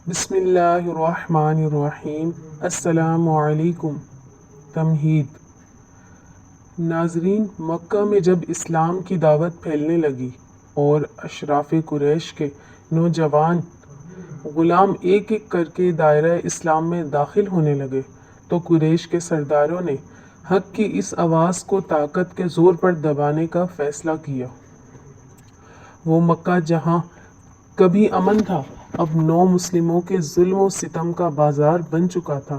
بسم اللہ الرحمن الرحیم۔ السلام علیکم۔ تمہید۔ ناظرین، مکہ میں جب اسلام کی دعوت پھیلنے لگی اور اشراف قریش کے نوجوان غلام ایک ایک کر کے دائرہ اسلام میں داخل ہونے لگے تو قریش کے سرداروں نے حق کی اس آواز کو طاقت کے زور پر دبانے کا فیصلہ کیا۔ وہ مکہ جہاں کبھی امن تھا اب نو مسلموں کے ظلم و ستم کا بازار بن چکا تھا۔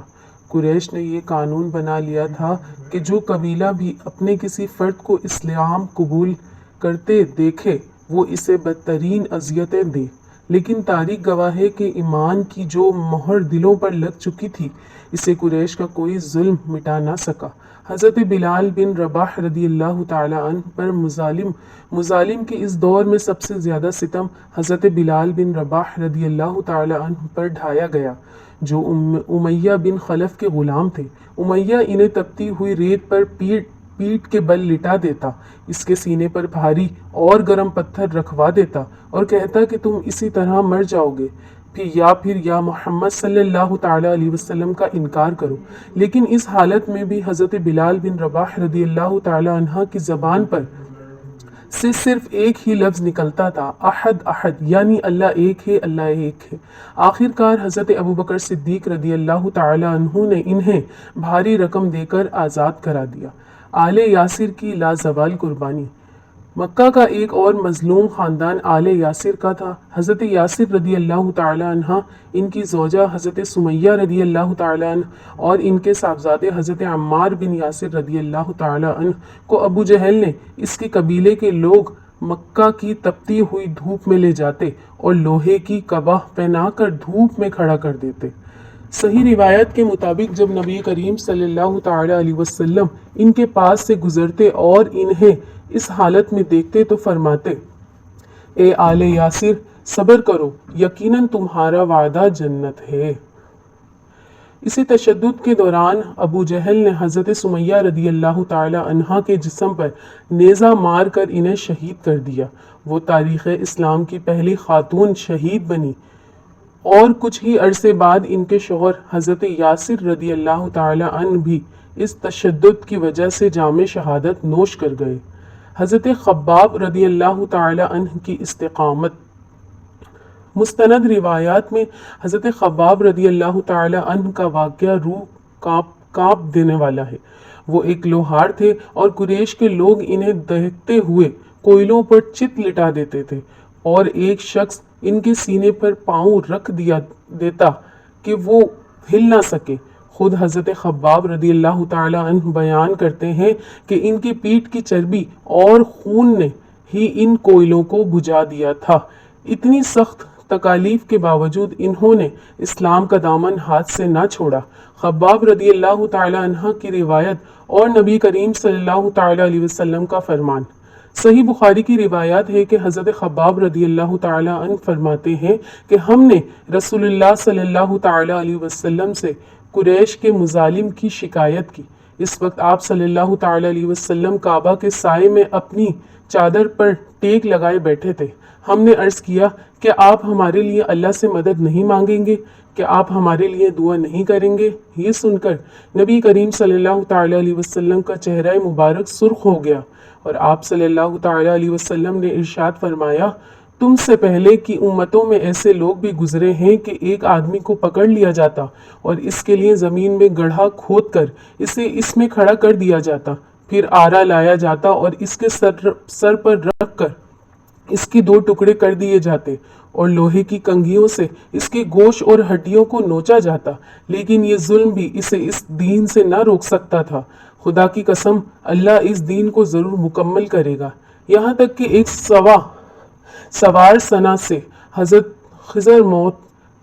قریش نے یہ قانون بنا لیا تھا کہ جو قبیلہ بھی اپنے کسی فرد کو اسلام قبول کرتے دیکھے وہ اسے بدترین اذیتیں دے، لیکن تاریخ گواہ ہے کہ ایمان کی جو مہر دلوں پر لگ چکی تھی اسے قریش کا کوئی ظلم مٹا نہ سکا۔ حضرت بلال بن رباح رضی اللہ تعالی عنہ پر مظالم کے اس دور میں سب سے زیادہ ستم حضرت بلال بن رباح رضی اللہ تعالی عنہ پر ڈھایا گیا، جو امیہ بن خلف کے غلام تھے۔ امیہ انہیں تپتی ہوئی ریت پر پیٹھ کے بل لٹا دیتا، اس کے سینے پر بھاری اور گرم پتھر رکھوا دیتا اور کہتا کہ تم اسی طرح مر جاؤ گے، پھر یا محمد صلی اللہ تعالی علیہ وسلم کا انکار کرو۔ لیکن اس حالت میں بھی حضرت بلال بن رباح رضی اللہ تعالی عنہ کی زبان پر سے صرف ایک ہی لفظ نکلتا تھا، احد احد، یعنی اللہ ایک ہے، اللہ ایک ہے۔ آخر کار حضرت ابوبکر صدیق رضی اللہ تعالی عنہ نے انہیں بھاری رقم دے کر آزاد کرا دیا۔ آل یاسر کی لازوال قربانی۔ مکہ کا ایک اور مظلوم خاندان آل یاسر کا تھا۔ حضرت یاسر رضی اللہ تعالی عنہ، ان کی زوجہ حضرت سمیہ رضی اللہ تعالی عنہ اور ان کے صاحبزادے حضرت عمار بن یاسر رضی اللہ تعالی عنہ کو ابو جہل نے اس کے قبیلے کے لوگ مکہ کی تپتی ہوئی دھوپ میں لے جاتے اور لوہے کی قبا پہنا کر دھوپ میں کھڑا کر دیتے۔ صحیح روایت کے مطابق جب نبی کریم صلی اللہ تعالی علیہ وسلم ان کے پاس سے گزرتے اور انہیں اس حالت میں دیکھتے تو فرماتے، اے آل یاسر صبر کرو، یقیناً تمہارا وعدہ جنت ہے۔ اسی تشدد کے دوران ابو جہل نے حضرت سمیہ رضی اللہ تعالی عنہا کے جسم پر نیزہ مار کر انہیں شہید کر دیا۔ وہ تاریخ اسلام کی پہلی خاتون شہید بنی اور کچھ ہی عرصے بعد ان کے شوہر حضرت یاسر رضی اللہ تعالی عنہ بھی اس تشدد کی وجہ سے جام شہادت نوش کر گئے۔ حضرت خباب رضی اللہ تعالی عنہ کی استقامت۔ مستند روایات میں حضرت خباب رضی اللہ تعالی عنہ کا واقعہ روح کانپ دینے والا ہے۔ وہ ایک لوہار تھے اور قریش کے لوگ انہیں دہتے ہوئے کوئلوں پر چت لٹا دیتے تھے اور ایک شخص ان کے سینے پر پاؤں رکھ دیتا کہ وہ ہل نہ سکے۔ خود حضرت خباب رضی اللہ تعالی عنہ بیان کرتے ہیں کہ ان کی پیٹھ کی چربی اور خون نے ہی ان کوئلوں کو بجھا دیا تھا۔ اتنی سخت تکالیف کے باوجود انہوں نے اسلام کا دامن ہاتھ سے نہ چھوڑا۔ خباب رضی اللہ تعالی عنہ کی روایت اور نبی کریم صلی اللہ تعالی علیہ وسلم کا فرمان۔ صحیح بخاری کی روایت ہے کہ حضرت خباب رضی اللہ تعالی عنہ فرماتے ہیں کہ ہم نے رسول اللہ صلی اللہ تعالی علیہ وسلم سے قریش کے مظالم کی شکایت کی۔ اس وقت آپ صلی اللہ تعالی علیہ وسلم کعبہ کے سائے میں اپنی چادر پر ٹیک لگائے بیٹھے تھے۔ ہم نے عرض کیا کہ آپ ہمارے لیے اللہ سے مدد نہیں مانگیں گے، کہ آپ ہمارے لیے دعا نہیں کریں گے؟ یہ سن کر نبی کریم صلی اللہ تعالی علیہ وسلم کا چہرہ مبارک سرخ ہو گیا اور آپ صلی اللہ تعالی علیہ وسلم نے ارشاد فرمایا، تم سے پہلے کی امتوں میں ایسے لوگ بھی گزرے ہیں کہ ایک آدمی کو پکڑ لیا جاتا اور اس کے لیے زمین میں گڑھا کھود کر اسے اس میں کھڑا کر دیا جاتا، پھر آرا لایا جاتا اور اس کے سر پر رکھ کر اس کے دو ٹکڑے کر دیے جاتے اور لوہے کی کنگھیوں سے اس کے گوشت اور ہڈیوں کو نوچا جاتا، لیکن یہ ظلم بھی اسے اس دین سے نہ روک سکتا تھا۔ خدا کی قسم، اللہ اس دین کو ضرور مکمل کرے گا، یہاں تک کہ ایک سوار سنا سے حضرت خضر موت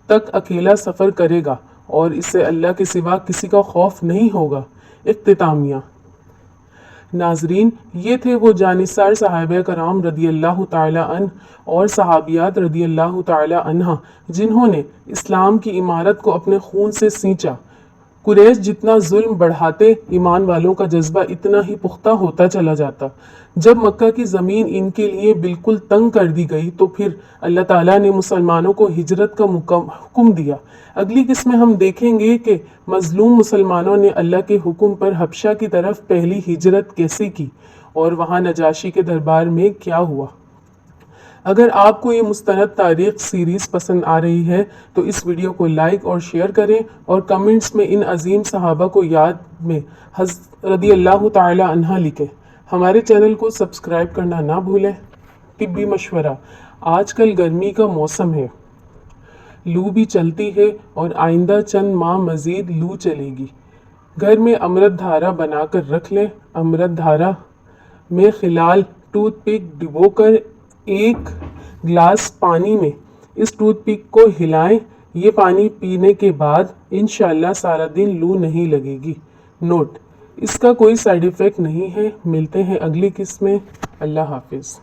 تک اکیلا سفر کرے گا اور اس سے اللہ کے سوا کسی کا خوف نہیں ہوگا۔ اختتامیہ۔ ناظرین، یہ تھے وہ جانثار صحابہ کرام رضی اللہ تعالی عنہ اور صحابیات رضی اللہ تعالی عنہ جنہوں نے اسلام کی عمارت کو اپنے خون سے سینچا۔ قریش جتنا ظلم بڑھاتے ایمان والوں کا جذبہ اتنا ہی پختہ ہوتا چلا جاتا۔ جب مکہ کی زمین ان کے لیے بالکل تنگ کر دی گئی تو پھر اللہ تعالیٰ نے مسلمانوں کو ہجرت کا حکم دیا۔ اگلی قسط میں ہم دیکھیں گے کہ مظلوم مسلمانوں نے اللہ کے حکم پر حبشہ کی طرف پہلی ہجرت کیسے کی اور وہاں نجاشی کے دربار میں کیا ہوا۔ اگر آپ کو یہ مستند تاریخ سیریز پسند آ رہی ہے تو اس ویڈیو کو لائک اور شیئر کریں اور کمنٹس میں ان عظیم صحابہ کو یاد میں حضرت رضی اللہ تعالی عنہ لکھیں۔ ہمارے چینل کو سبسکرائب کرنا نہ بھولیں۔ طبی مشورہ: آج کل گرمی کا موسم ہے، لو بھی چلتی ہے اور آئندہ چند ماہ مزید لو چلے گی۔ گھر میں امرت دھارا بنا کر رکھ لیں۔ امرت دھارا میں خلال ٹوتھ پک ڈبو کر ایک گلاس پانی میں اس ٹوتھ پک کو ہلائیں۔ یہ پانی پینے کے بعد انشاءاللہ سارا دن لو نہیں لگے گی۔ نوٹ: اس کا کوئی سائیڈ ایفیکٹ نہیں ہے۔ ملتے ہیں اگلی قسط میں۔ اللہ حافظ۔